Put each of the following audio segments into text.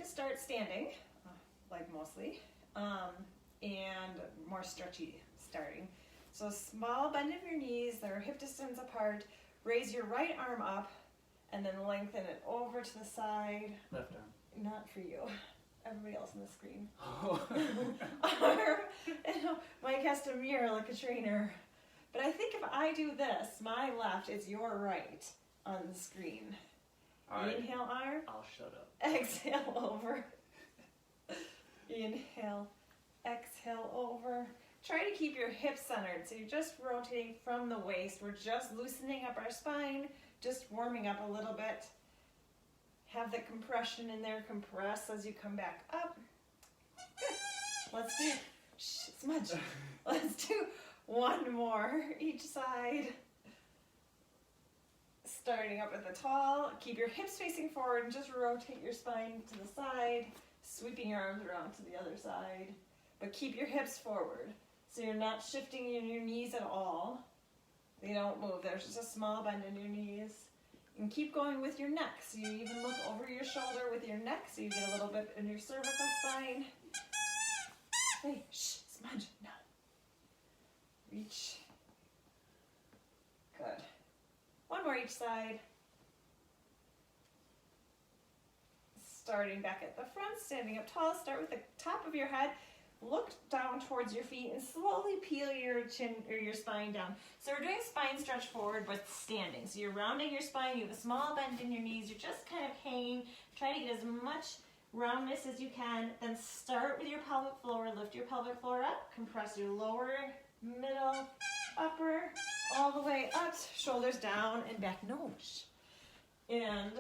to start standing, like mostly, and more stretchy starting. So small bend of your knees, they're hip distance apart. Raise your right arm up and then lengthen it over to the side. Left arm. Not for you. Everybody else on the screen. Arm. Mike has to mirror like a trainer. But I think if I do this, my left is your right on the screen. Right. Inhale, arm. I'll shut up. Exhale, over. Inhale, exhale, over. Try to keep your hips centered. So you're just rotating from the waist. We're just loosening up our spine, just warming up a little bit. Have the compression in there. Compress as you come back up. Good. Let's do, smudge. Let's do one more each side. Starting up at the tall, keep your hips facing forward and just rotate your spine to the side, sweeping your arms around to the other side, but keep your hips forward so you're not shifting in your knees at all. They don't move. There's just a small bend in your knees. And keep going with your neck. So you even look over your shoulder with your neck so you get a little bit in your cervical spine. Hey, shh, smudge, no. Reach. Good. One more each side. Starting back at the front, standing up tall, start with the top of your head. Look down towards your feet and slowly peel your chin or your spine down. So we're doing spine stretch forward but standing. So you're rounding your spine, you have a small bend in your knees, you're just kind of hanging. Try to get as much roundness as you can. Then start with your pelvic floor, lift your pelvic floor up, compress your lower, middle, upper, all the way up, shoulders down and back nose. And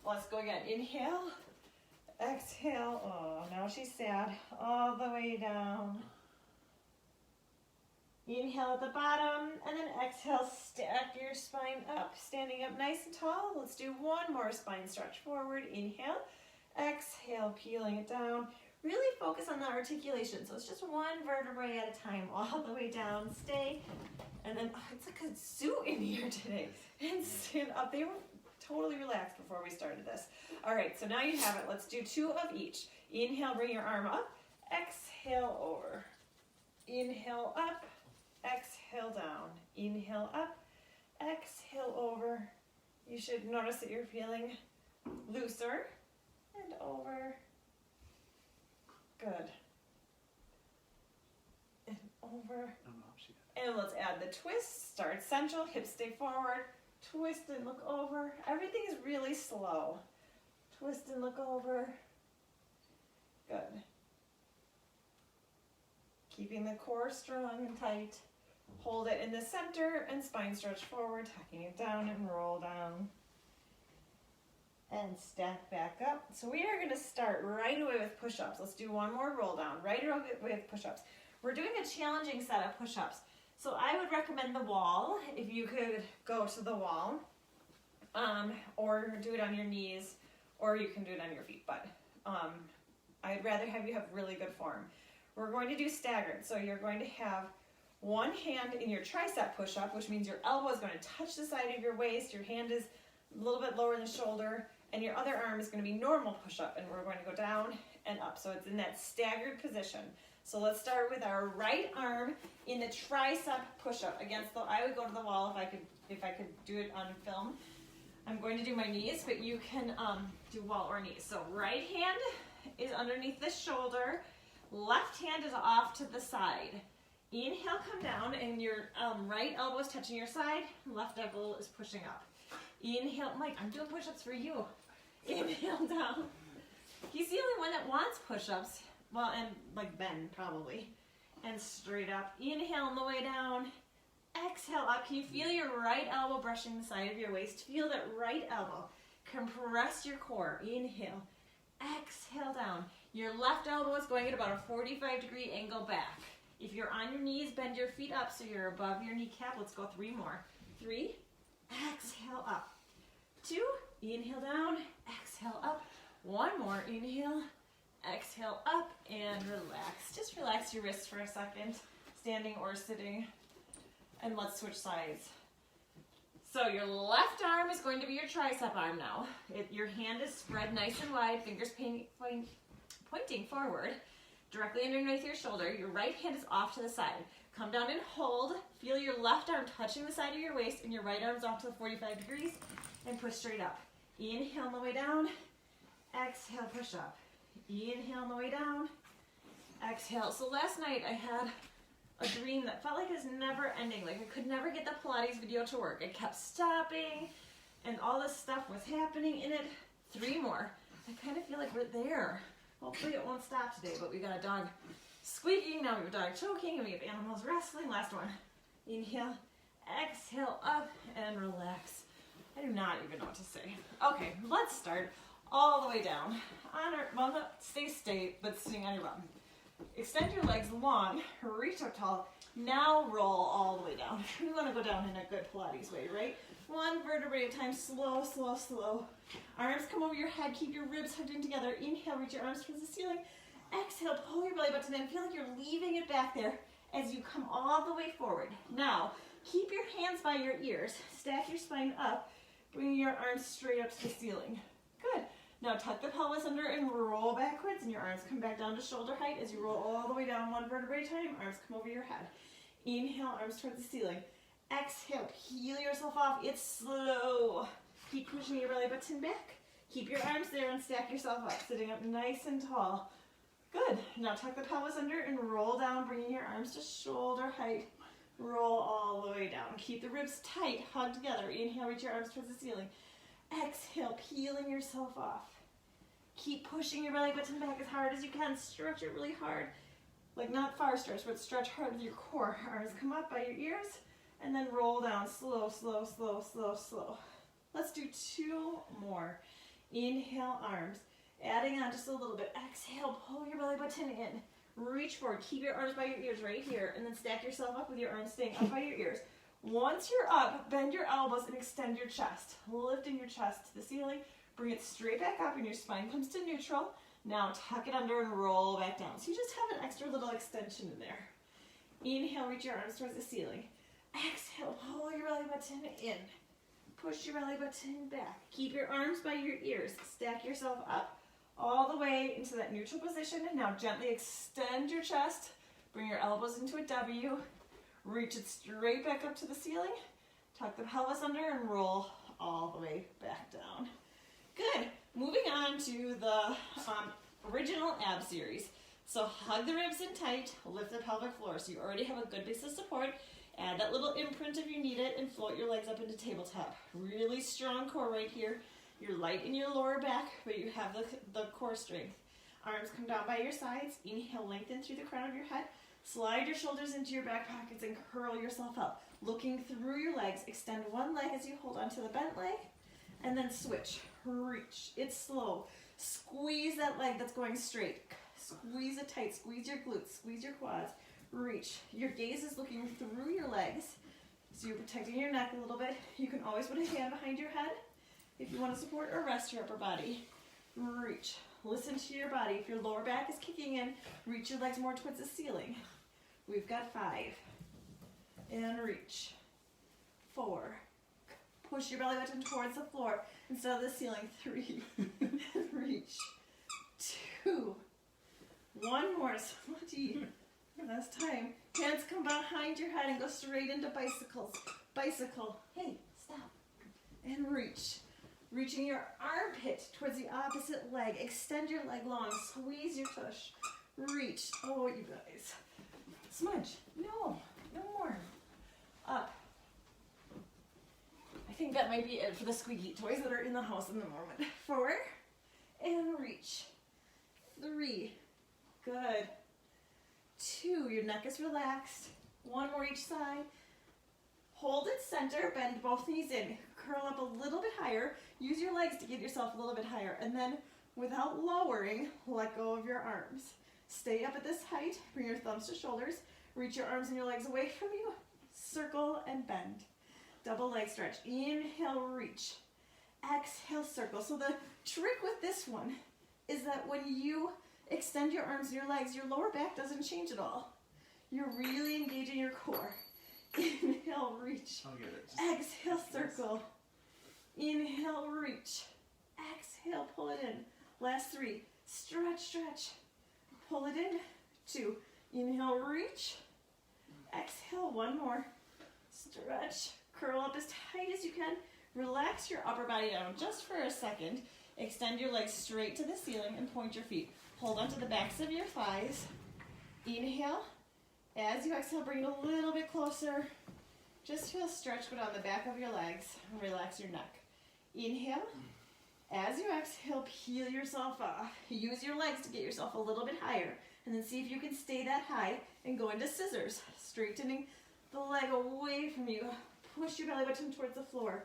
let's go again. Inhale. Exhale, oh, now she's sad, all the way down. Inhale at the bottom, and then exhale, stack your spine up, standing up nice and tall. Let's do one more spine stretch forward. Inhale, exhale, peeling it down. Really focus on the articulation, so it's just one vertebrae at a time, all the way down, stay. And then, oh, it's like a zoo in here today. And stand up, they were totally relaxed before we started this. All right, so now you have it. Let's do two of each. Inhale, bring your arm up. Exhale, over. Inhale, up. Exhale, down. Inhale, up. Exhale, over. You should notice that you're feeling looser. And over. Good. And over. And let's add the twist. Start central, hips stay forward. Twist and look over. Everything is really slow. Twist and look over. Good. Keeping the core strong and tight. Hold it in the center and spine stretch forward, tucking it down and roll down. And stack back up. So we are going to start right away with push-ups. Let's do one more roll down. Right away with push-ups. We're doing a challenging set of push-ups. So I would recommend the wall, if you could go to the wall, or do it on your knees, or you can do it on your feet, but I'd rather have you have really good form. We're going to do staggered, so you're going to have one hand in your tricep push-up, which means your elbow is going to touch the side of your waist, your hand is a little bit lower than the shoulder, and your other arm is going to be normal push-up, and we're going to go down and up, so it's in that staggered position. So let's start with our right arm in the tricep push-up against the, I would go to the wall if I could do it on film. I'm going to do my knees, but you can do wall or knees. So right hand is underneath the shoulder, left hand is off to the side. Inhale, come down, and your right elbow is touching your side, left elbow is pushing up. Inhale, Mike, I'm doing push-ups for you. Inhale down. He's the only one that wants push-ups. Well, and like Ben, probably. And straight up. Inhale on the way down. Exhale up. Can you feel your right elbow brushing the side of your waist? Feel that right elbow. Compress your core. Inhale. Exhale down. Your left elbow is going at about a 45-degree angle back. If you're on your knees, bend your feet up so you're above your kneecap. Let's go 3 more. 3. Exhale up. 2. Inhale down. Exhale up. 1 more. Inhale. Exhale up and relax. Just relax your wrists for a second, standing or sitting. And let's switch sides. So your left arm is going to be your tricep arm now. Your hand is spread nice and wide, fingers pointing forward, directly underneath your shoulder. Your right hand is off to the side. Come down and hold. Feel your left arm touching the side of your waist and your right arm's off to the 45 degrees and push straight up. Inhale on the way down. Exhale, push up. Inhale on the way down. Exhale. So last night I had a dream that felt like it was never ending. Like I could never get the Pilates video to work. It kept stopping and all this stuff was happening in it. 3 more. I kind of feel like we're there. Hopefully it won't stop today, but we got a dog squeaking, now we have a dog choking, and we have animals wrestling. Last one. Inhale, exhale, up, and relax. I do not even know what to say. Okay, let's start all the way down. Stay straight, but sitting on your bum. Extend your legs long, reach up tall. Now roll all the way down. We want to go down in a good Pilates way, right? 1 vertebrae at a time, slow, slow, slow. Arms come over your head, keep your ribs hugged in together. Inhale, reach your arms towards the ceiling. Exhale, pull your belly button in. Feel like you're leaving it back there as you come all the way forward. Now, keep your hands by your ears. Stack your spine up, bringing your arms straight up to the ceiling. Good. Now tuck the pelvis under and roll backwards, and your arms come back down to shoulder height as you roll all the way down 1 vertebrae at a time. Arms come over your head. Inhale, arms towards the ceiling. Exhale, peel yourself off. It's slow. Keep pushing your belly button back. Keep your arms there and stack yourself up, sitting up nice and tall. Good. Now tuck the pelvis under and roll down, bringing your arms to shoulder height. Roll all the way down. Keep the ribs tight, hugged together. Inhale, reach your arms towards the ceiling. Exhale, peeling yourself off. Keep pushing your belly button back as hard as you can. Stretch it really hard. Like not far stretch, but stretch hard with your core. Arms come up by your ears and then roll down. Slow, slow, slow, slow, slow. Let's do 2 more. Inhale, arms. Adding on just a little bit. Exhale, pull your belly button in. Reach forward. Keep your arms by your ears right here. And then stack yourself up with your arms staying up by your ears. Once you're up, bend your elbows and extend your chest. Lifting your chest to the ceiling. Bring it straight back up and your spine comes to neutral. Now tuck it under and roll back down. So you just have an extra little extension in there. Inhale, reach your arms towards the ceiling. Exhale, pull your belly button in. Push your belly button back. Keep your arms by your ears. Stack yourself up all the way into that neutral position. And now gently extend your chest. Bring your elbows into a W. Reach it straight back up to the ceiling. Tuck the pelvis under and roll all the way back down. Good. Moving on to the original ab series. So hug the ribs in tight, lift the pelvic floor. So you already have a good base of support. Add that little imprint if you need it and float your legs up into tabletop. Really strong core right here. You're light in your lower back, but you have the core strength. Arms come down by your sides. Inhale, lengthen through the crown of your head. Slide your shoulders into your back pockets and curl yourself up. Looking through your legs, extend one leg as you hold onto the bent leg, and then switch. Reach. It's slow. Squeeze that leg that's going straight. Squeeze it tight. Squeeze your glutes. Squeeze your quads. Reach. Your gaze is looking through your legs, so you're protecting your neck a little bit. You can always put a hand behind your head if you want to support or rest your upper body. Reach. Listen to your body. If your lower back is kicking in, reach your legs more towards the ceiling. We've got 5. And reach. 4. Push your belly button towards the floor instead of the ceiling. 3. Reach. 2. 1 more. Slow deep. Last time. Hands come behind your head and go straight into bicycles. Bicycle. Hey, stop. And reach. Reaching your armpit towards the opposite leg. Extend your leg long. Squeeze your tush. Reach. Oh, you guys. Smudge. No. No more. Up. I think that might be it for the squeaky toys that are in the house in the moment. 4. And reach. 3. Good. 2. Your neck is relaxed. 1 more each side. Hold it center. Bend both knees in. Curl up a little bit higher. Use your legs to get yourself a little bit higher. And then, without lowering, let go of your arms. Stay up at this height. Bring your thumbs to shoulders. Reach your arms and your legs away from you. Circle and bend. Double leg stretch. Inhale, reach. Exhale, circle. So the trick with this one is that when you extend your arms and your legs, your lower back doesn't change at all. You're really engaging your core. Inhale, reach. I'll get it. Exhale, circle. Inhale, reach. Exhale, pull it in. Last 3. Stretch, stretch. Pull it in. 2. Inhale, reach. Exhale, 1 more. Stretch. Curl up as tight as you can. Relax your upper body down just for a second. Extend your legs straight to the ceiling and point your feet. Hold onto the backs of your thighs. Inhale. As you exhale, bring it a little bit closer. Just feel stretch go down the back of your legs and relax your neck. Inhale. As you exhale, peel yourself off. Use your legs to get yourself a little bit higher. And then see if you can stay that high and go into scissors. Straightening the leg away from you. Push your belly button towards the floor.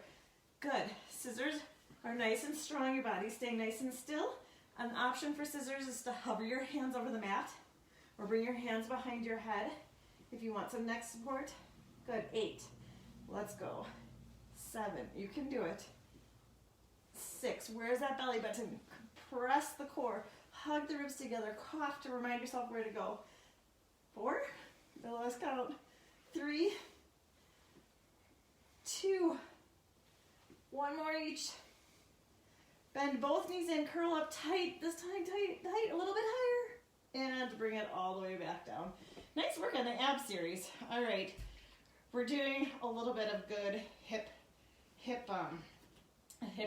Good. Scissors are nice and strong. Your body's staying nice and still. An option for scissors is to hover your hands over the mat or bring your hands behind your head if you want some neck support. Good. 8. Let's go. 7. You can do it. 6. Where's that belly button? Press the core. Hug the ribs together. Cough to remind yourself where to go. 4. The last count. 3. 2. 1 more each. Bend both knees in. Curl up tight. This time tight, tight. A little bit higher. And bring it all the way back down. Nice work on the ab series. All right. We're doing a little bit of good hip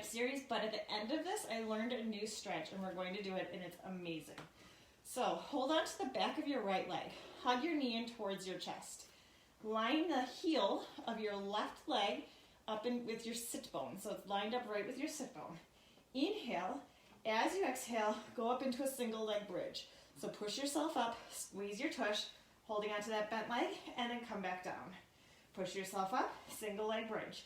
series, but at the end of this, I learned a new stretch, and we're going to do it, and it's amazing. So hold on to the back of your right leg. Hug your knee in towards your chest. Line the heel of your left leg up in with your sit bone, so it's lined up right with your sit bone. Inhale. As you exhale, go up into a single leg bridge. So push yourself up, squeeze your tush, holding onto that bent leg, and then come back down. Push yourself up, single leg bridge.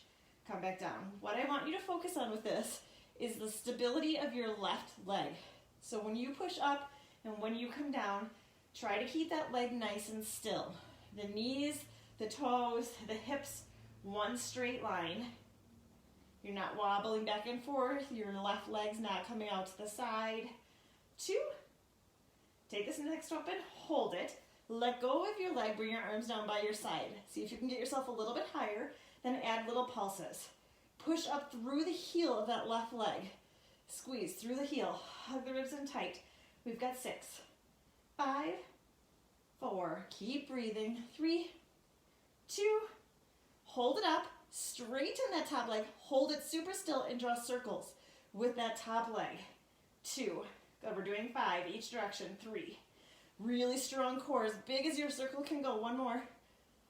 Come back down. What I want you to focus on with this is the stability of your left leg. So when you push up and when you come down, try to keep that leg nice and still. The knees, the toes, the hips, one straight line. You're not wobbling back and forth. Your left leg's not coming out to the side. 2. Take this next open, hold it. Let go of your leg, bring your arms down by your side. See if you can get yourself a little bit higher, then add little pulses. Push up through the heel of that left leg. Squeeze through the heel, hug the ribs in tight. We've got 6, 5, 4, keep breathing. 3, 2, hold it up, straighten that top leg, hold it super still and draw circles with that top leg. 2, good, we're doing 5, each direction. 3, really strong core, as big as your circle can go. 1 more.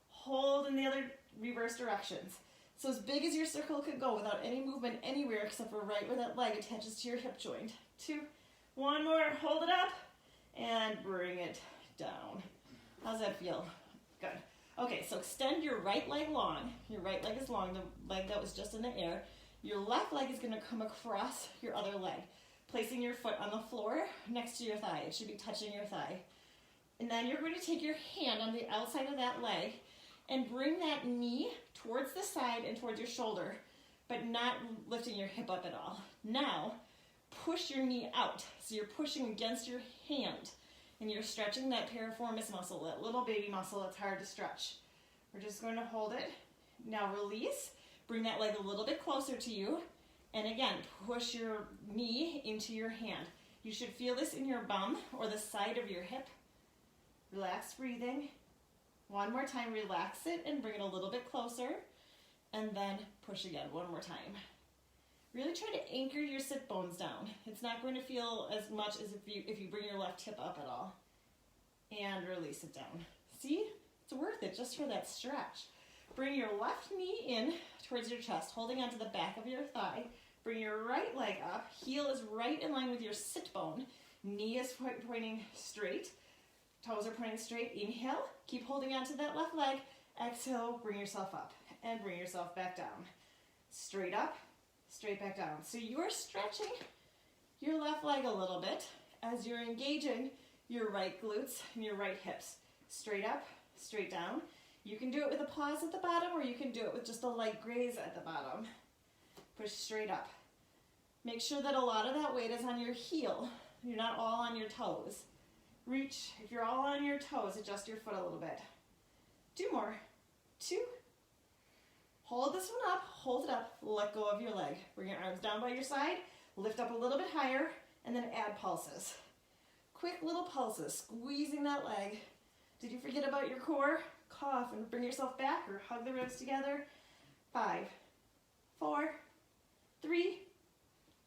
Hold in the other reverse directions. So as big as your circle can go without any movement anywhere except for right where that leg attaches to your hip joint. 2, 1 more, hold it up, and bring it down. How's that feel? Good. Okay, so extend your right leg long. Your right leg is long, the leg that was just in the air. Your left leg is gonna come across your other leg, placing your foot on the floor next to your thigh. It should be touching your thigh. And then you're going to take your hand on the outside of that leg and bring that knee towards the side and towards your shoulder, but not lifting your hip up at all. Now, push your knee out. So you're pushing against your hand, and you're stretching that piriformis muscle, that little baby muscle that's hard to stretch. We're just going to hold it. Now release. Bring that leg a little bit closer to you. And again, push your knee into your hand. You should feel this in your bum or the side of your hip. Relax breathing. 1 more time, relax it and bring it a little bit closer. And then push again, 1 more time. Really try to anchor your sit bones down. It's not going to feel as much as if you bring your left hip up at all. And release it down. See? It's worth it just for that stretch. Bring your left knee in towards your chest, holding onto the back of your thigh. Bring your right leg up. Heel is right in line with your sit bone. Knee is pointing straight. Toes are pointing straight. Inhale. Keep holding onto that left leg. Exhale. Bring yourself up and bring yourself back down. Straight up, straight back down. So you're stretching your left leg a little bit as you're engaging your right glutes and your right hips. Straight up, straight down. You can do it with a pause at the bottom, or you can do it with just a light graze at the bottom. Push straight up. Make sure that a lot of that weight is on your heel. You're not all on your toes. Reach. If you're all on your toes, adjust your foot a little bit. 2 more. 2, Hold this one up, hold it up, let go of your leg. Bring your arms down by your side, lift up a little bit higher, and then add pulses. Quick little pulses, squeezing that leg. Did you forget about your core? Cough and bring yourself back or hug the ribs together. 5, 4, 3,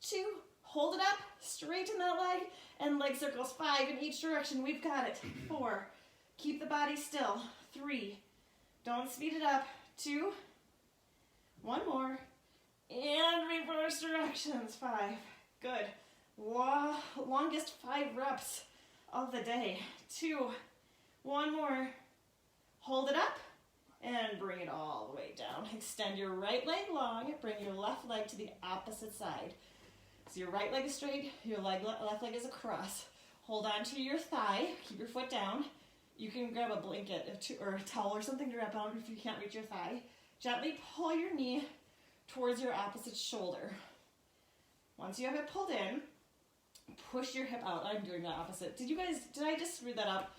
2, hold it up, straighten that leg, and leg circles. 5 in each direction, we've got it. 4, keep the body still. 3, don't speed it up. 2, 1 more, and reverse directions. 5, good. Longest 5 reps of the day. 2, 1 more, hold it up, and bring it all the way down. Extend your right leg long, bring your left leg to the opposite side. So your right leg is straight, your left leg is across. Hold on to your thigh, keep your foot down. You can grab a blanket or a towel or something to wrap around if you can't reach your thigh. Gently pull your knee towards your opposite shoulder. Once you have it pulled in, push your hip out. I'm doing the opposite. Did I just screw that up?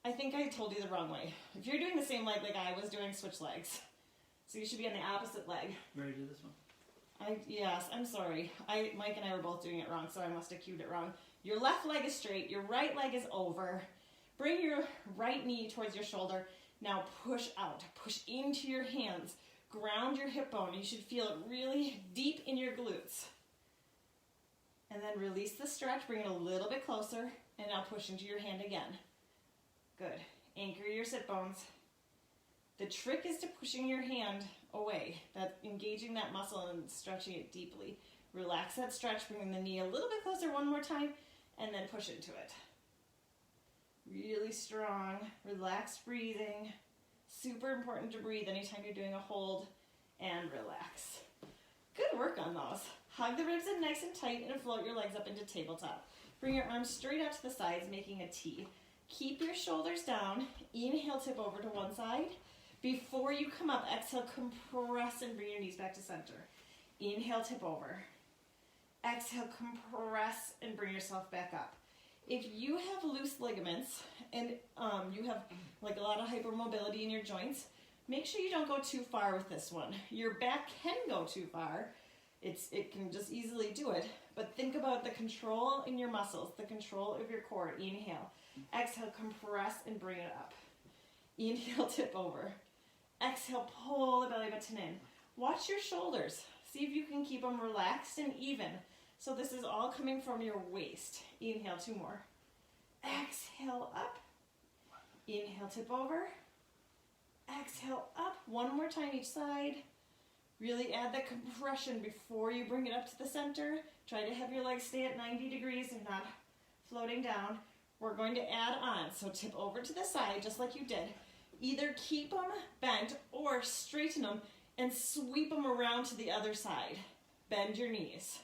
I think I told you the wrong way. If you're doing the same leg like I was doing, switch legs. So you should be on the opposite leg. Ready to do this one? Yes, I'm sorry. Mike and I were both doing it wrong, so I must have cued it wrong. Your left leg is straight, your right leg is over. Bring your right knee towards your shoulder. Now push out, push into your hands. Ground your hip bone. You should feel it really deep in your glutes. And then release the stretch, bring it a little bit closer, and now push into your hand again. Good. Anchor your sit bones. The trick is to pushing your hand away, engaging that muscle and stretching it deeply. Relax that stretch, bring the knee a little bit closer one more time, and then push into it. Really strong, relaxed breathing. Super important to breathe anytime you're doing a hold, and relax. Good work on those. Hug the ribs in nice and tight and float your legs up into tabletop. Bring your arms straight out to the sides, making a T. Keep your shoulders down. Inhale, tip over to one side. Before you come up, exhale, compress and bring your knees back to center. Inhale, tip over. Exhale, compress and bring yourself back up. If you have loose ligaments and you have like a lot of hypermobility in your joints, make sure you don't go too far with this one. Your back can go too far. It can just easily do it, but think about the control in your muscles, the control of your core. Inhale. Exhale, compress and bring it up. Inhale, tip over. Exhale, pull the belly button in. Watch your shoulders. See if you can keep them relaxed and even. So this is all coming from your waist. Inhale, 2 more. Exhale, up. Inhale, tip over. Exhale, up. 1 more time each side. Really add the compression before you bring it up to the center. Try to have your legs stay at 90 degrees and not floating down. We're going to add on. So tip over to the side just like you did. Either keep them bent or straighten them and sweep them around to the other side. Bend your knees.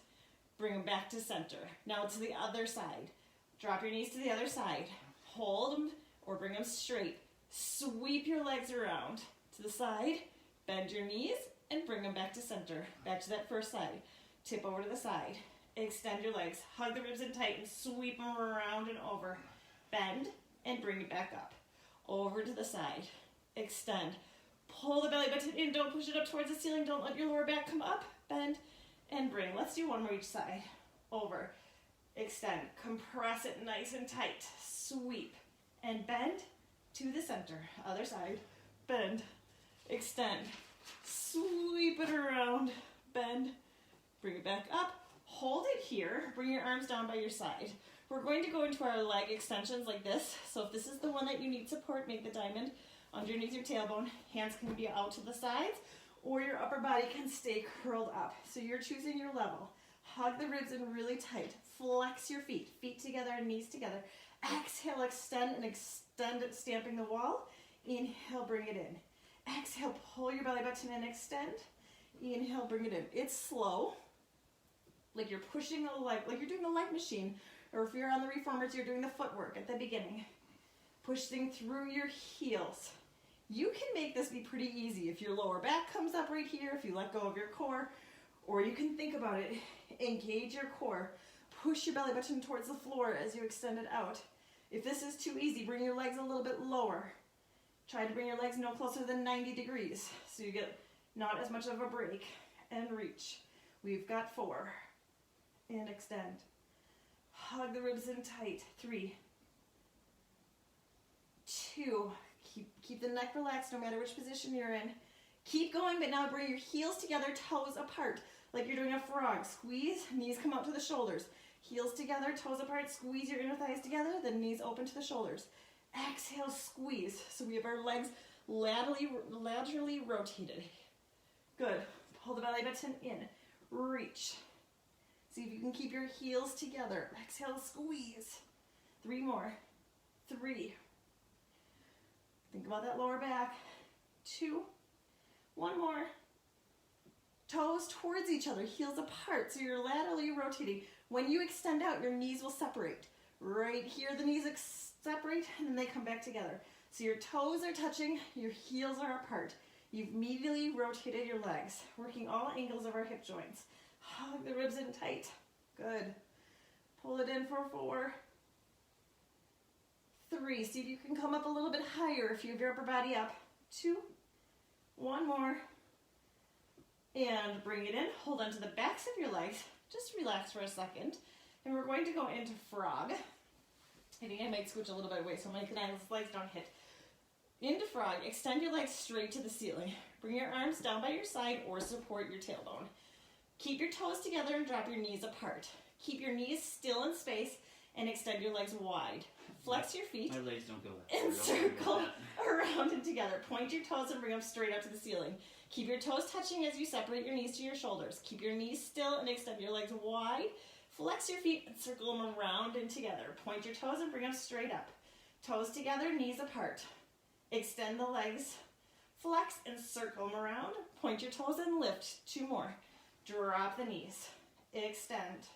Bring them back to center. Now to the other side. Drop your knees to the other side. Hold them or bring them straight. Sweep your legs around to the side. Bend your knees and bring them back to center. Back to that first side. Tip over to the side. Extend your legs. Hug the ribs in tight and sweep them around and over. Bend and bring it back up. Over to the side. Extend. Pull the belly button in. Don't push it up towards the ceiling. Don't let your lower back come up. Bend and bring. Let's do 1 more each side. Over. Extend. Compress it nice and tight. Sweep. And bend to the center. Other side. Bend. Extend. Sweep it around. Bend. Bring it back up. Hold it here. Bring your arms down by your side. We're going to go into our leg extensions like this. So if this is the one that you need support, make the diamond underneath your tailbone. Hands can be out to the sides, or your upper body can stay curled up. So you're choosing your level. Hug the ribs in really tight. Flex your feet. Feet together, knees together. Exhale, extend and extend it, stamping the wall. Inhale, bring it in. Exhale, pull your belly button and extend. Inhale, bring it in. It's slow. Like you're pushing a leg, like you're doing a leg machine. Or if you're on the reformers, you're doing the footwork at the beginning. Pushing through your heels. You can make this be pretty easy if your lower back comes up right here, if you let go of your core, or you can think about it. Engage your core. Push your belly button towards the floor as you extend it out. If this is too easy, bring your legs a little bit lower. Try to bring your legs no closer than 90 degrees. So you get Not as much of a break. And reach. We've got 4. And extend. Hug the ribs in tight. 3, 2. Keep the neck relaxed no matter which position you're in. Keep going, but now bring your heels together, toes apart, like you're doing a frog. Squeeze, knees come out to the shoulders. Heels together, toes apart, squeeze your inner thighs together, then knees open to the shoulders. Exhale, squeeze. So we have our legs laterally rotated. Good. Pull the belly button in. Reach. See if you can keep your heels together. Exhale, squeeze. 3 more. 3. Think about that lower back. 2. 1 more. Toes towards each other, heels apart, so you're laterally rotating. When you extend out, your knees will separate. Right here, the knees separate, and then they come back together. So your toes are touching, your heels are apart. You've immediately rotated your legs, working all angles of our hip joints. Hug the ribs in tight. Good. Pull it in for 4. 3. See if you can come up a little bit higher if you have your upper body up. 2. 1 more. And bring it in. Hold onto the backs of your legs. Just relax for a second. And we're going to go into frog. I think I might scooch a little bit away so my legs don't hit. Into frog. Extend your legs straight to the ceiling. Bring your arms down by your side or support your tailbone. Keep your toes together and drop your knees apart. Keep your knees still in space and extend your legs wide. Flex your feet. My legs don't go that and circle around and together. Point your toes and bring them straight up to the ceiling. Keep your toes touching as you separate your knees to your shoulders. Keep your knees still and extend your legs wide. Flex your feet and circle them around and together. Point your toes and bring them straight up. Toes together, knees apart. Extend the legs. Flex and circle them around. Point your toes and lift. 2 more. Drop the knees. Extend.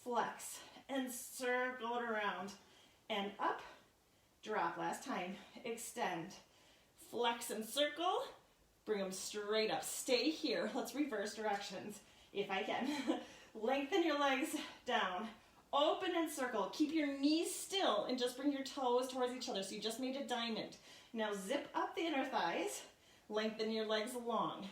Flex and circle it around. And up. Drop. Last time. Extend. Flex and circle. Bring them straight up. Stay here. Let's reverse directions if I can. Lengthen your legs down. Open and circle. Keep your knees still and just bring your toes towards each other. So you just made a diamond. Now zip up the inner thighs. Lengthen your legs long.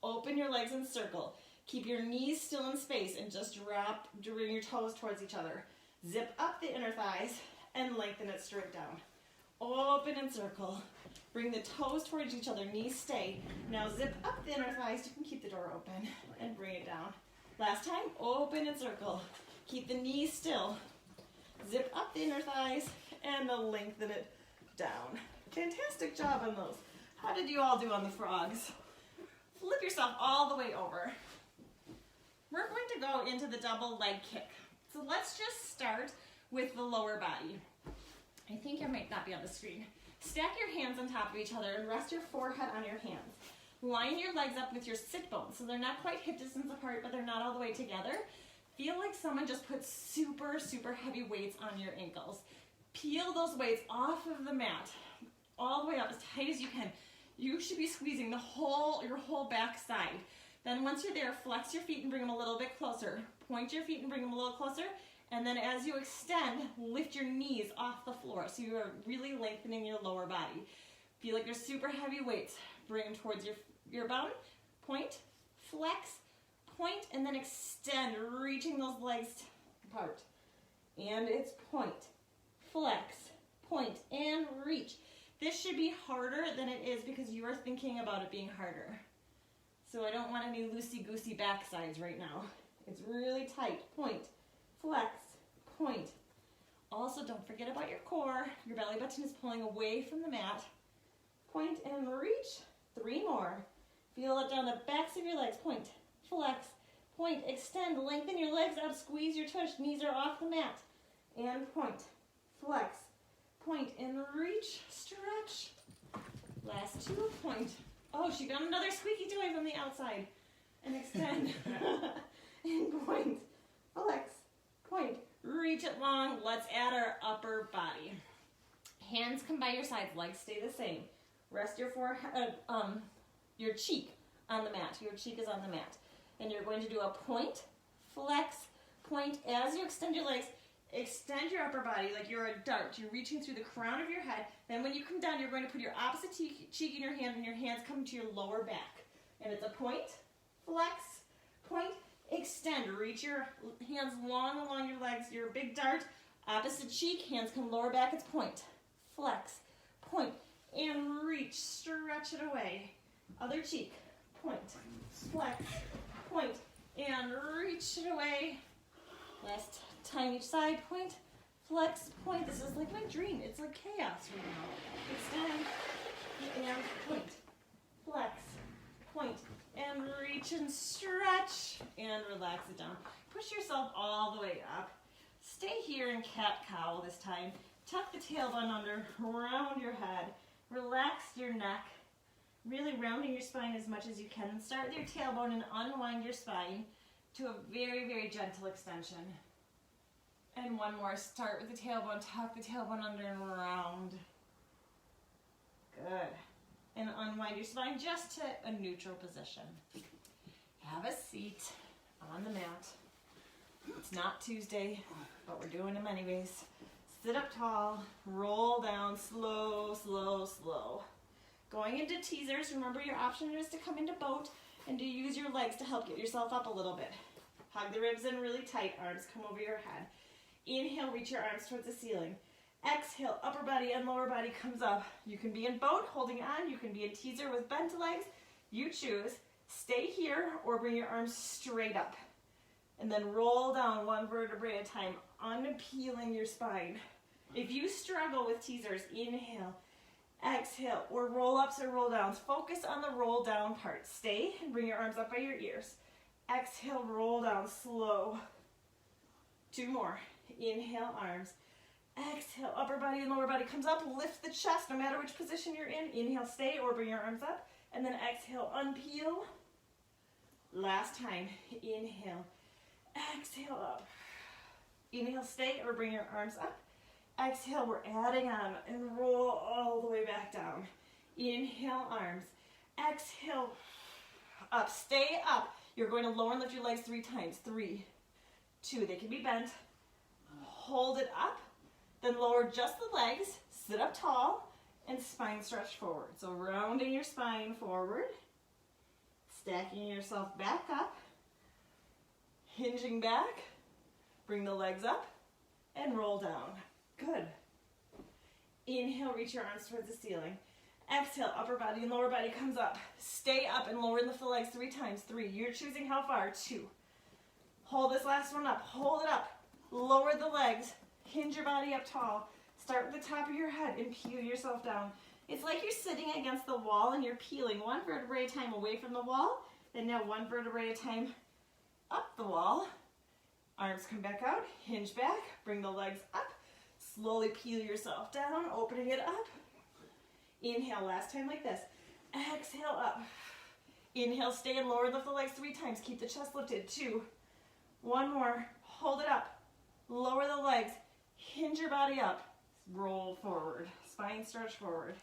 Open your legs and circle. Keep your knees still in space and just bring your toes towards each other. Zip up the inner thighs and lengthen it straight down. Open and circle. Bring the toes towards each other, knees stay. Now zip up the inner thighs. You can keep the door open and bring it down. Last time, open and circle. Keep the knees still. Zip up the inner thighs and lengthen it down. Fantastic job on those. How did you all do on the frogs? Flip yourself all the way over. We're going to go into the double leg kick. So let's just start with the lower body. I think it might not be on the screen. Stack your hands on top of each other and rest your forehead on your hands. Line your legs up with your sit bones. So they're not quite hip distance apart, but they're not all the way together. Feel like someone just put super, super heavy weights on your ankles. Peel those weights off of the mat, all the way up as tight as you can. You should be squeezing your whole back side. Then once you're there, flex your feet and bring them a little bit closer. Point your feet and bring them a little closer. And then as you extend, lift your knees off the floor. So you are really lengthening your lower body. Feel like you're super heavy weights. Bring them towards your bone. Point, flex, point, and then extend, reaching those legs apart. And it's point, flex, point, and reach. This should be harder than it is because you are thinking about it being harder. So I don't want any loosey-goosey backsides right now. It's really tight. Point, flex, point. Also, don't forget about your core. Your belly button is pulling away from the mat. Point and reach. 3 more. Feel it down the backs of your legs. Point, flex, point, extend, lengthen your legs up, squeeze your tush. Knees are off the mat. And point, flex, point, and reach, stretch. Last 2, point. Oh, she got another squeaky toy from the outside. And extend. And point, flex, point, reach it long. Let's add our upper body. Hands come by your sides, legs stay the same. Rest your forehead, your cheek on the mat. Your cheek is on the mat. And you're going to do a point, flex, point. As you extend your legs, extend your upper body like you're a dart. You're reaching through the crown of your head. Then when you come down, you're going to put your opposite cheek in your hand and your hands come to your lower back. And it's a point, flex, point, extend. Reach your hands long along your legs, your big dart. Opposite cheek, hands come lower back, it's point, flex, point, and reach, stretch it away. Other cheek, point, flex, point, and reach it away. Last time each side, point, flex, point. This is like my dream. It's like chaos right now. Extend, and point, flex, point, and reach and stretch, and relax it down. Push yourself all the way up. Stay here in cat-cow this time. Tuck the tailbone under, round your head, relax your neck, really rounding your spine as much as you can. Start with your tailbone and unwind your spine to a very, very gentle extension. And one more, start with the tailbone, tuck the tailbone under and round. Good. And unwind your spine just to a neutral position. Have a seat on the mat. It's not Tuesday, but we're doing them anyways. Sit up tall, roll down, slow, slow, slow. Going into teasers, remember your option is to come into boat and to use your legs to help get yourself up a little bit. Hug the ribs in really tight, arms come over your head. Inhale, reach your arms towards the ceiling. Exhale, upper body and lower body comes up. You can be in boat, holding on. You can be in teaser with bent legs. You choose. Stay here or bring your arms straight up. And then roll down one vertebrae at a time, unpeeling your spine. If you struggle with teasers, inhale, exhale, or roll ups or roll downs. Focus on the roll down part. Stay and bring your arms up by your ears. Exhale, roll down, slow. 2 more. Inhale, arms. Exhale, upper body and lower body comes up. Lift the chest no matter which position you're in. Inhale, stay or bring your arms up. And then exhale, unpeel. Last time. Inhale. Exhale up. Inhale, stay or bring your arms up. Exhale, we're adding on and roll all the way back down. Inhale, arms. Exhale, up. Stay up. You're going to lower and lift your legs 3 times. 3, 2. They can be bent. Hold it up. Then lower just the legs. Sit up tall and spine stretch forward. So rounding your spine forward. Stacking yourself back up. Hinging back, bring the legs up, and roll down. Good. Inhale, reach your arms towards the ceiling. Exhale, upper body and lower body comes up. Stay up and lower and lift the legs 3 times. 3, you're choosing how far. 2. Hold this last one up. Hold it up. Lower the legs. Hinge your body up tall. Start with the top of your head and peel yourself down. It's like you're sitting against the wall and you're peeling 1 vertebrae at a time away from the wall. And now 1 vertebrae at a time up the wall. Arms come back out, hinge back, bring the legs up, slowly peel yourself down, opening it up. Inhale, last time like this. Exhale up. Inhale, stay and lower, lift the legs 3 times. Keep the chest lifted. 2. 1 more. Hold it up. Lower the legs. Hinge your body up. Roll forward. Spine stretch forward.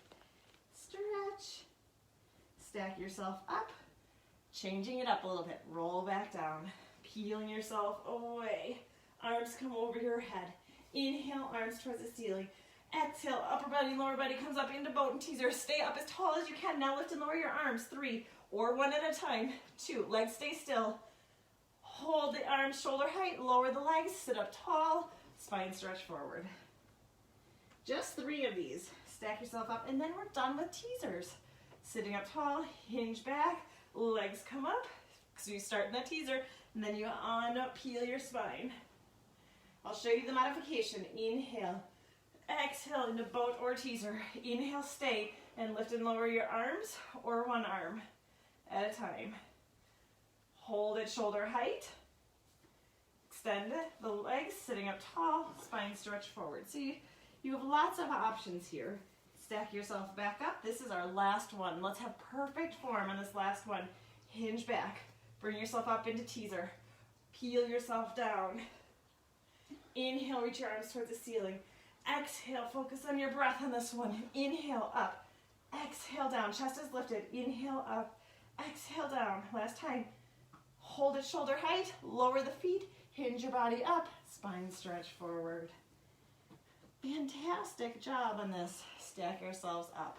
Stretch. Stack yourself up. Changing it up a little bit. Roll back down. Peeling yourself away. Arms come over your head. Inhale, arms towards the ceiling. Exhale, upper body, lower body comes up into boat and teaser. Stay up as tall as you can. Now lift and lower your arms. 3, or 1 at a time. 2, legs stay still. Hold the arms shoulder height. Lower the legs. Sit up tall. Spine stretch forward. Just 3 of these. Stack yourself up, and then we're done with teasers. Sitting up tall, hinge back. Legs come up, so you start in that teaser, and then you peel your spine. I'll show you the modification. Inhale, exhale into boat or teaser. Inhale, stay, and lift and lower your arms, or 1 arm at a time. Hold it shoulder height. Extend the legs, sitting up tall, spine stretch forward. See, you have lots of options here. Stack yourself back up. This is our last one. Let's have perfect form on this last one. Hinge back. Bring yourself up into teaser. Peel yourself down. Inhale, reach your arms towards the ceiling. Exhale, focus on your breath on this one. Inhale, up. Exhale, down. Chest is lifted. Inhale, up. Exhale, down. Last time. Hold it shoulder height. Lower the feet. Hinge your body up. Spine stretch forward. Fantastic job on this. Stack yourselves up.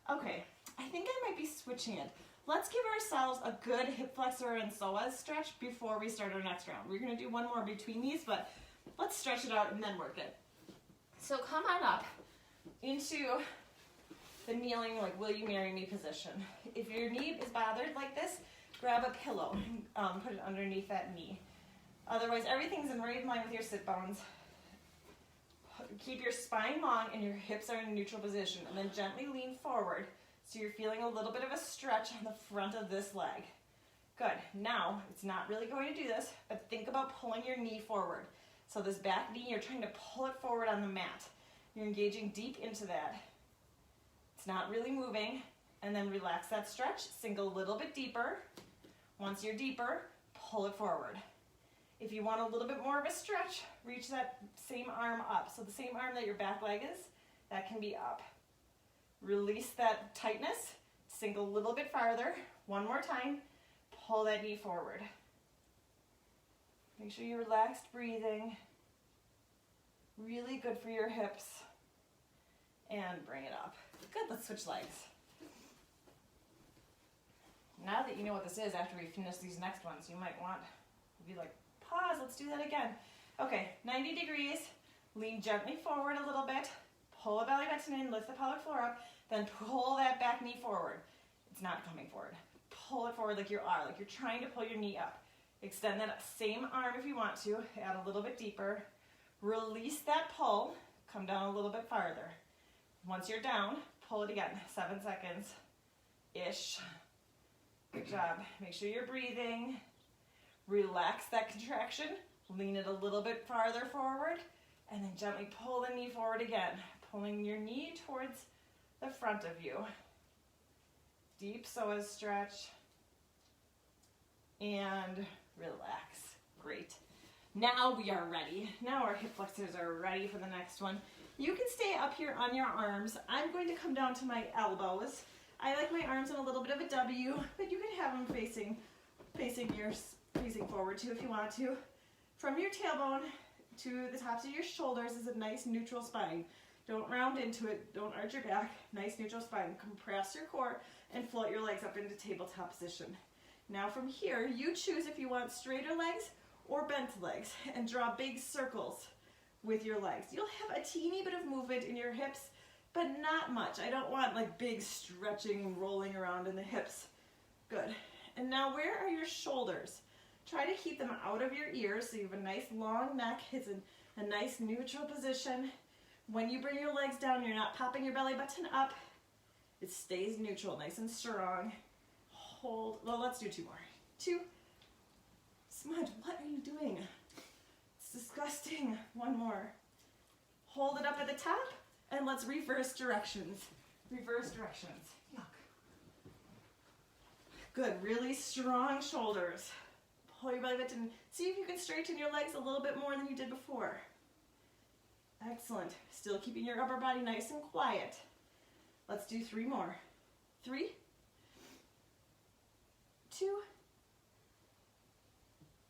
Okay, I think I might be switching it. Let's give ourselves a good hip flexor and psoas stretch before we start our next round. We're gonna do one more between these, but let's stretch it out and then work it. So come on up into the kneeling, like will you marry me position. If your knee is bothered like this, grab a pillow, put it underneath that knee. Otherwise, everything's in right in line with your sit bones. Keep your spine long and your hips are in neutral position, and then gently lean forward so you're feeling a little bit of a stretch on the front of this leg. Good. Now, it's not really going to do this, but think about pulling your knee forward. So this back knee, you're trying to pull it forward on the mat. You're engaging deep into that. It's not really moving. And then relax that stretch, sink a little bit deeper. Once you're deeper, pull it forward. If you want a little bit more of a stretch, reach that same arm up. So the same arm that your back leg is, that can be up. Release that tightness, sink a little bit farther. One more time, pull that knee forward. Make sure you're relaxed breathing. Really good for your hips. And bring it up. Good, let's switch legs. Now that you know what this is, after we finish these next ones, you might want to be like, pause, let's do that again. Okay, 90 degrees, lean gently forward a little bit, pull the belly button in, lift the pelvic floor up, then pull that back knee forward. It's not coming forward. Pull it forward like you are, like you're trying to pull your knee up. Extend that same arm if you want to, add a little bit deeper. Release that pull, come down a little bit farther. Once you're down, pull it again, 7 seconds-ish. Good job. Make sure you're breathing. Relax that contraction. Lean it a little bit farther forward, and then gently pull the knee forward again, pulling your knee towards the front of you. Deep psoas stretch, and relax. Great. Now we are ready. Now our hip flexors are ready for the next one. You can stay up here on your arms. I'm going to come down to my elbows. I like my arms in a little bit of a W, but you can have them facing forward too if you want to. From your tailbone to the tops of your shoulders is a nice neutral spine. Don't round into it, don't arch your back, nice neutral spine. Compress your core and float your legs up into tabletop position. Now from here, you choose if you want straighter legs or bent legs, and draw big circles with your legs. You'll have a teeny bit of movement in your hips, but not much. I don't want like big stretching and rolling around in the hips. Good. And now where are your shoulders? Try to keep them out of your ears so you have a nice long neck. It's a nice neutral position. When you bring your legs down, you're not popping your belly button up. It stays neutral, nice and strong. Hold, well, let's do 2 more. 2. Smudge, what are you doing? It's disgusting. 1 more. Hold it up at the top, and let's reverse directions. Reverse directions. Yuck. Good, really strong shoulders. Pull your belly button. See if you can straighten your legs a little bit more than you did before. Excellent. Still keeping your upper body nice and quiet. Let's do 3 more. 3, 2,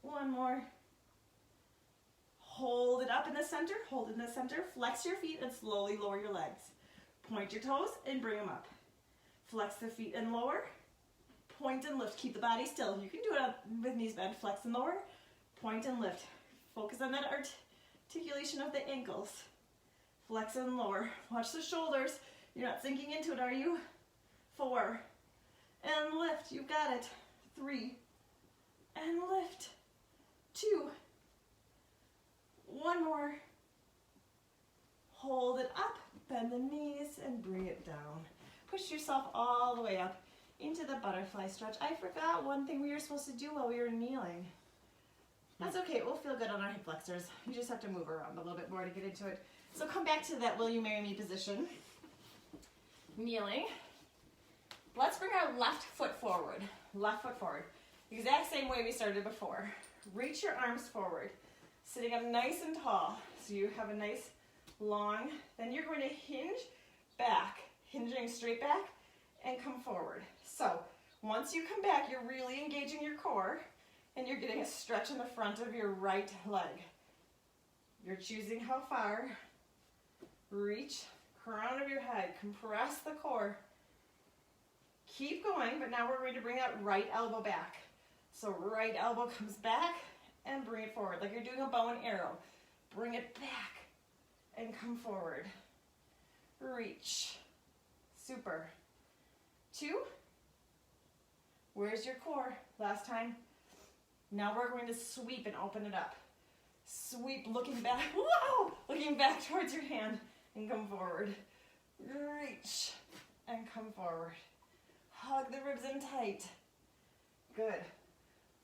1 more. Hold it up in the center, hold it in the center, flex your feet and slowly lower your legs. Point your toes and bring them up. Flex the feet and lower. Point and lift, keep the body still. You can do it with knees bent, flex and lower, point and lift. Focus on that articulation of the ankles. Flex and lower. Watch the shoulders. You're not sinking into it, are you? 4, and lift, you got it. 3, and lift. 2, 1 more. Hold it up, bend the knees, and bring it down. Push yourself all the way up into the butterfly stretch. I forgot one thing we were supposed to do while we were kneeling. That's okay, we'll feel good on our hip flexors. You just have to move around a little bit more to get into it. So come back to that will you marry me position. Kneeling. Let's bring our left foot forward. Left foot forward. Exact same way we started before. Reach your arms forward. Sitting up nice and tall. So you have a nice long, then you're going to hinge back. Hinging straight back and come forward. So once you come back, you're really engaging your core and you're getting a stretch in the front of your right leg. You're choosing how far. Reach, crown of your head, compress the core. Keep going, but now we're going to bring that right elbow back. So right elbow comes back and bring it forward, like you're doing a bow and arrow. Bring it back and come forward. Reach. Super. 2. Where's your core? Last time. Now we're going to sweep and open it up. Sweep, looking back. Whoa! Looking back towards your hand and come forward. Reach and come forward. Hug the ribs in tight. Good.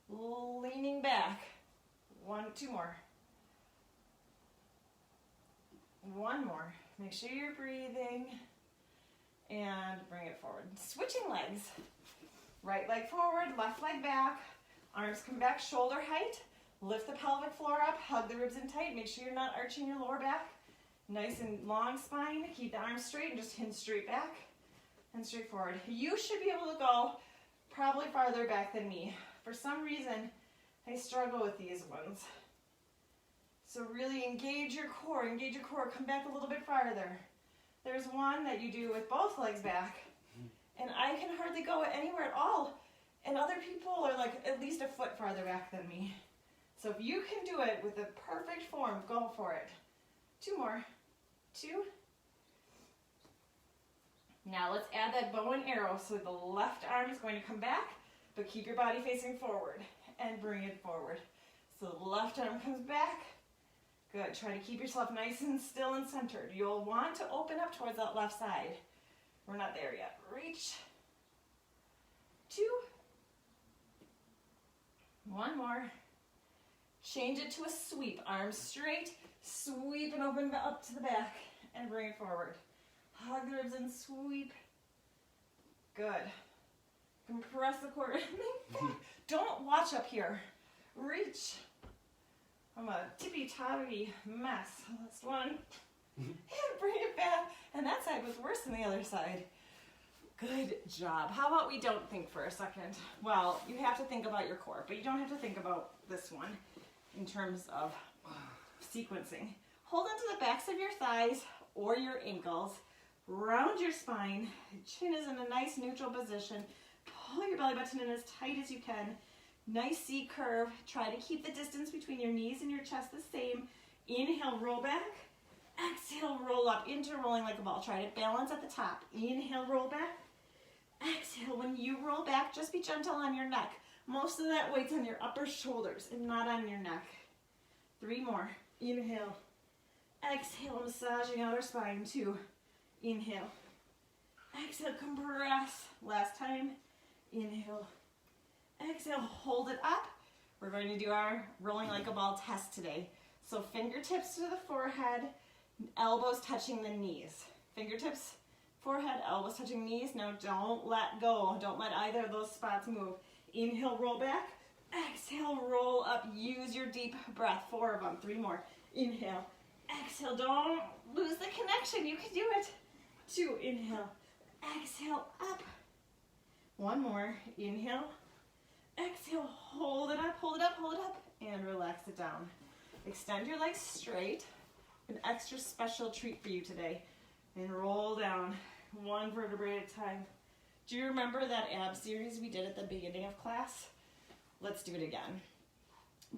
Leaning back. 2 more. 1 more. Make sure you're breathing. And bring it forward. Switching legs. Right leg forward, left leg back. Arms come back, shoulder height. Lift the pelvic floor up, hug the ribs in tight. Make sure you're not arching your lower back. Nice and long spine. Keep the arms straight and just hinge straight back and straight forward. You should be able to go probably farther back than me. For some reason, I struggle with these ones. So really engage your core, come back a little bit farther. There's one that you do with both legs back, and I can hardly go anywhere at all. And other people are like at least a foot farther back than me. So if you can do it with the perfect form, go for it. 2 more. 2. Now let's add that bow and arrow. So the left arm is going to come back, but keep your body facing forward and bring it forward. So the left arm comes back. Good. Try to keep yourself nice and still and centered. You'll want to open up towards that left side. We're not there yet. Reach. 2. 1 more. Change it to a sweep. Arms straight. Sweep and open up to the back and bring it forward. Hug the ribs and sweep. Good. Compress the core. Don't watch up here. Reach. I'm a tippy-toppy mess. Last one. And bring it back. And that side was worse than the other side. Good job. How about we don't think for a second? Well, you have to think about your core, but you don't have to think about this one in terms of sequencing. Hold onto the backs of your thighs or your ankles. Round your spine. Chin is in a nice neutral position. Pull your belly button in as tight as you can. Nice C curve. Try to keep the distance between your knees and your chest the same. Inhale, roll back. Exhale, roll up into rolling like a ball. Try to balance at the top. Inhale, roll back. Exhale, when you roll back, just be gentle on your neck. Most of that weight's on your upper shoulders and not on your neck. 3 more. Inhale. Exhale, massaging outer spine. 2. Inhale. Exhale, compress. Last time. Inhale. Exhale, hold it up. We're going to do our rolling like a ball test today. So fingertips to the forehead, elbows touching the knees. Fingertips, forehead, elbows touching knees. Now don't let go. Don't let either of those spots move. Inhale, roll back. Exhale, roll up. Use your deep breath. 4 of them. 3 more. Inhale. Exhale. Don't lose the connection. You can do it. 2. Inhale. Exhale, up. 1 more. Inhale. Exhale. Hold it up, hold it up, hold it up. And relax it down. Extend your legs straight. An extra special treat for you today. And roll down 1 vertebrae at a time. Do you remember that ab series we did at the beginning of class? Let's do it again.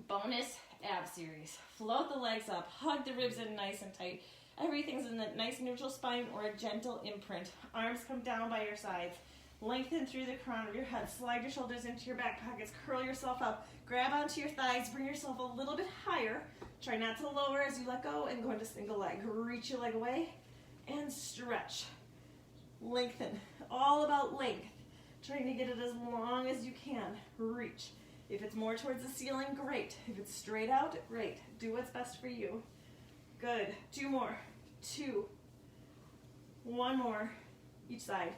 Bonus ab series. Float the legs up. Hug the ribs in nice and tight. Everything's in a nice neutral spine or a gentle imprint. Arms come down by your sides. Lengthen through the crown of your head. Slide your shoulders into your back pockets. Curl yourself up. Grab onto your thighs. Bring yourself a little bit higher. Try not to lower as you let go and go into single leg. Reach your leg away and stretch. Lengthen. All about length. Trying to get it as long as you can. Reach. If it's more towards the ceiling, great. If it's straight out, great. Do what's best for you. Good. 2 more. 2. 1 more. Each side.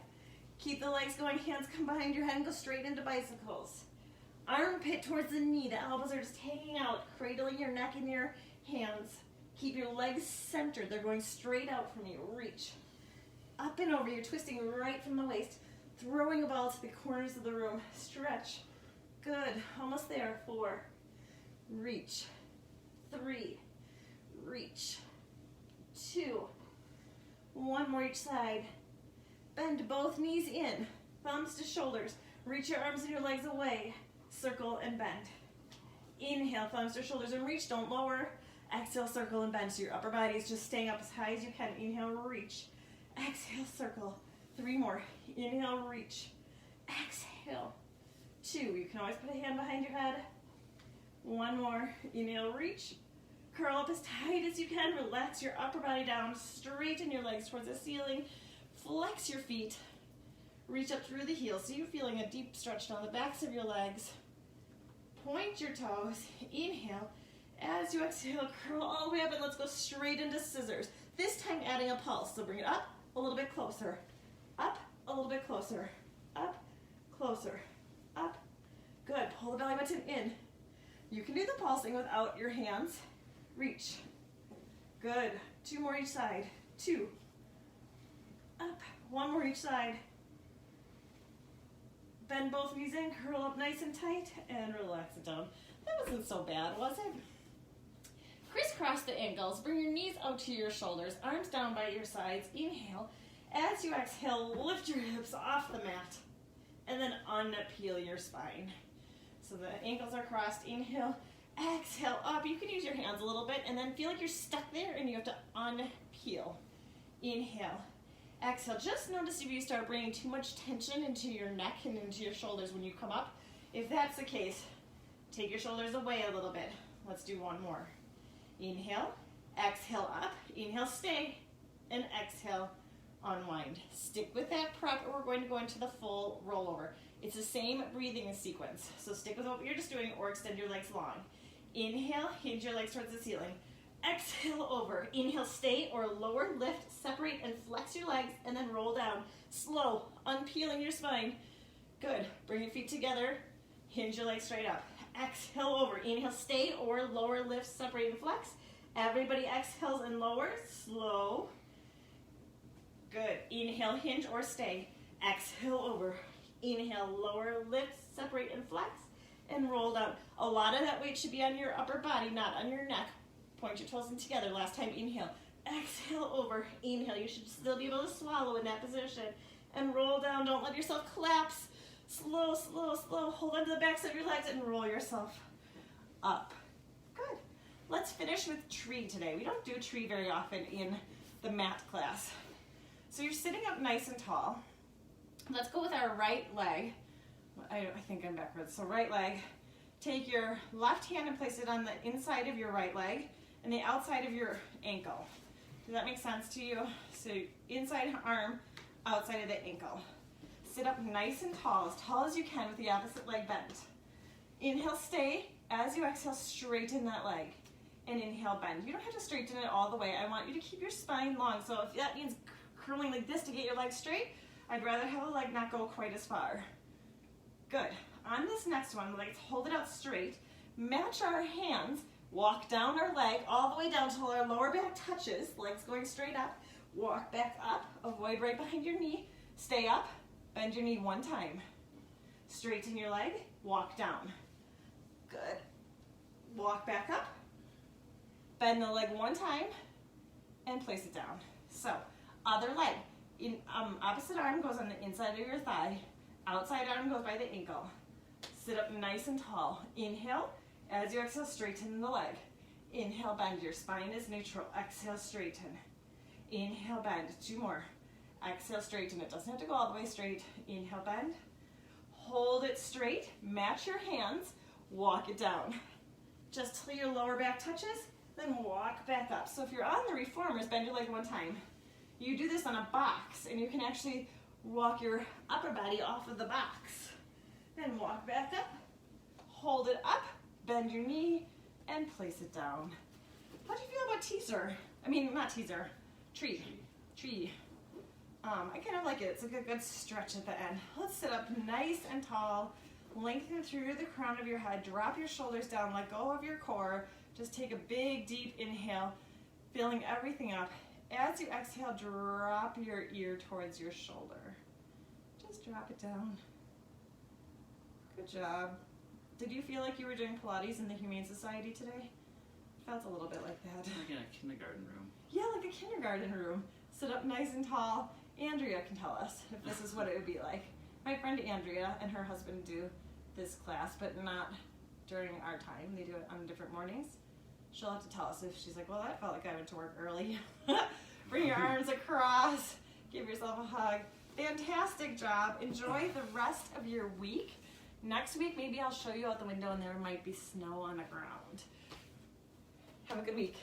Keep the legs going, hands come behind your head and go straight into bicycles. Armpit towards the knee, the elbows are just hanging out, cradling your neck in your hands. Keep your legs centered, they're going straight out from you. Reach. Up and over, you're twisting right from the waist, throwing a ball to the corners of the room. Stretch. Good, almost there. 4. Reach. 3. Reach. 2. 1 more each side. Bend both knees in. thumbs to shoulders. Reach your arms and your legs away. Circle and bend. Inhale, thumbs to shoulders and reach, don't lower. Exhale, circle and bend. So your upper body is just staying up as high as you can. Inhale, reach. Exhale, circle. 3 more. Inhale, reach. Exhale. 2. You can always put a hand behind your head. 1 more. Inhale, reach. Curl up as tight as you can. Relax your upper body down. Straighten your legs towards the ceiling. Flex your feet. Reach up through the heels. So you're feeling a deep stretch down the backs of your legs. Point your toes. Inhale. As you exhale, curl all the way up and let's go straight into scissors. This time adding a pulse. So bring it up a little bit closer. Up a little bit closer. Up, closer. Up. Good. Pull the belly button in. You can do the pulsing without your hands. Reach. Good. 2 more each side. 2. Up. 1 more each side. Bend both knees in, curl up nice and tight, and relax it down. That wasn't so bad, was it? Crisscross the ankles. Bring your knees out to your shoulders, arms down by your sides. Inhale. As you exhale, lift your hips off the mat, and then unpeel your spine. So the ankles are crossed. Inhale. Exhale up. You can use your hands a little bit, and then feel like you're stuck there, and you have to unpeel. Inhale. Exhale. Just notice if you start bringing too much tension into your neck and into your shoulders when you come up. If that's the case, take your shoulders away a little bit. Let's do 1 more. Inhale. Exhale up. Inhale, stay. And exhale, unwind. Stick with that prep, or we're going to go into the full rollover. It's the same breathing sequence. So stick with what you're just doing or extend your legs long. Inhale, hinge your legs towards the ceiling. Exhale over. Inhale, stay or lower, lift, separate, and flex your legs, and then roll down. Slow, unpeeling your spine. Good. Bring your feet together. Hinge your legs straight up. Exhale over. Inhale, stay or lower, lift, separate, and flex. Everybody exhales and lowers. Slow. Good. Inhale, hinge or stay. Exhale over. Inhale, lower, lift, separate, and flex, and roll down. A lot of that weight should be on your upper body, not on your neck. Point your toes in together. Last time, inhale. Exhale over. Inhale. You should still be able to swallow in that position. And roll down. Don't let yourself collapse. Slow, slow, slow. Hold onto the backs of your legs and roll yourself up. Good. Let's finish with tree today. We don't do tree very often in the mat class. So you're sitting up nice and tall. Let's go with our right leg. I think I'm backwards. So right leg. Take your left hand and place it on the inside of your right leg and the outside of your ankle. Does that make sense to you? So inside arm, outside of the ankle. Sit up nice and tall as you can with the opposite leg bent. Inhale, stay. As you exhale, straighten that leg. And inhale, bend. You don't have to straighten it all the way. I want you to keep your spine long. So if that means curling like this to get your leg straight, I'd rather have the leg not go quite as far. Good. On this next one, let's hold it out straight. Match our hands. Walk down our leg all the way down till our lower back touches. Legs going straight up. Walk back up. Avoid right behind your knee. Stay up. Bend your knee 1 time. Straighten your leg. Walk down. Good. Walk back up. Bend the leg 1 time. And place it down. So, other leg. Opposite arm goes on the inside of your thigh. Outside arm goes by the ankle. Sit up nice and tall. Inhale. As you exhale, straighten the leg. Inhale, bend. Your spine is neutral. Exhale, straighten. Inhale, bend. 2 more. Exhale, straighten. It doesn't have to go all the way straight. Inhale, bend. Hold it straight. Match your hands. Walk it down. Just till your lower back touches, then walk back up. So if you're on the reformers, bend your leg 1 time. You do this on a box, and you can actually walk your upper body off of the box. Then walk back up, hold it up, bend your knee, and place it down. How do you feel about teaser? I mean, not teaser, tree. I kind of like it. It's like a good stretch at the end. Let's sit up nice and tall, lengthen through the crown of your head, drop your shoulders down, let go of your core. Just take a big, deep inhale, filling everything up. As you exhale, drop your ear towards your shoulder. Just drop it down. Good job. Did you feel like you were doing Pilates in the Humane Society today? Felt a little bit like that. Like in a kindergarten room. Yeah, like a kindergarten room. Sit up nice and tall. Andrea can tell us if this is what it would be like. My friend Andrea and her husband do this class, but not during our time. They do it on different mornings. She'll have to tell us if she's like, well, that felt like I went to work early. Bring your arms across, give yourself a hug. Fantastic job. Enjoy the rest of your week. Next week, maybe I'll show you out the window and there might be snow on the ground. Have a good week.